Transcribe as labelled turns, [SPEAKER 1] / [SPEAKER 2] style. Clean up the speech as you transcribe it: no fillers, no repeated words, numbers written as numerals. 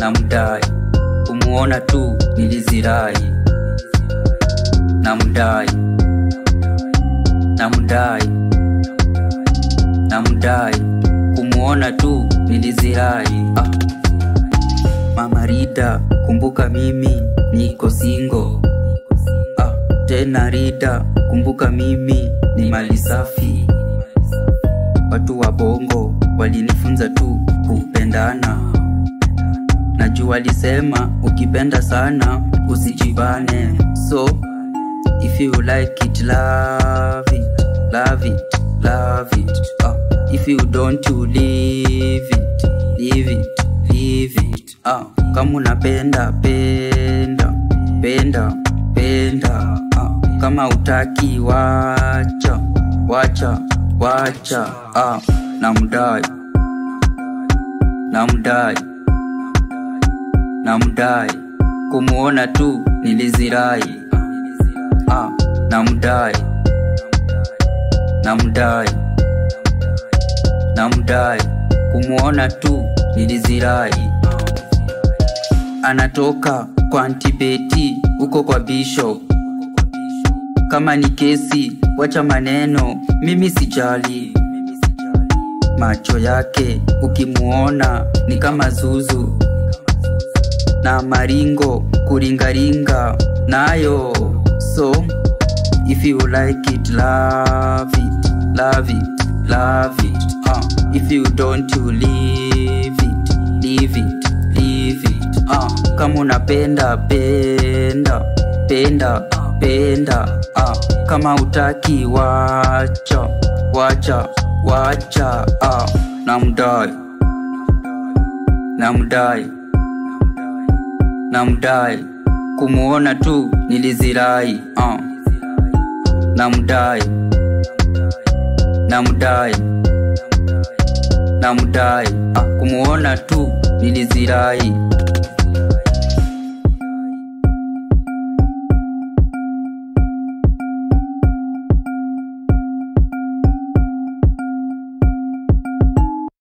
[SPEAKER 1] namdai, kumuona tu nilizirai. Namdai, namdai, namdai, kumuona tu nilizirai. Mama Rida, kumbuka mimi niko single. Tena Rida, kumbuka mimi ni mali safi. Watu wa bongo walinifunza tu kupendana. Najua walisema ukipenda sana usijibane. So if you like it, love it, love it, love it. If you don't, you leave it, leave it, leave it. Kama unapenda, penda, penda, penda. Kama utaki, wacha, wacha, wacha. Namdai, namdai, namdai, kumuona tu nilizirai. Namdai, namdai, namdai, kumuona tu nilizirai. Anatoka kwa Antibeti, uko kwa Bishop. Kama ni kesi, wacha maneno, mimi sijali. Macho yake ukimuona ni kama Zuzu, na maringo kuringaringa nayo. So if you like it, love it, love it, love it. If you don't, you leave it, leave it, leave it. Kama unapenda, penda, penda, penda. Kama utaki, wacha, wacha, wacha. Namdai, namdai, namdai, kumuona tu nilizirai. Namdai, namdai, namdai, kumuona tu nilizirai.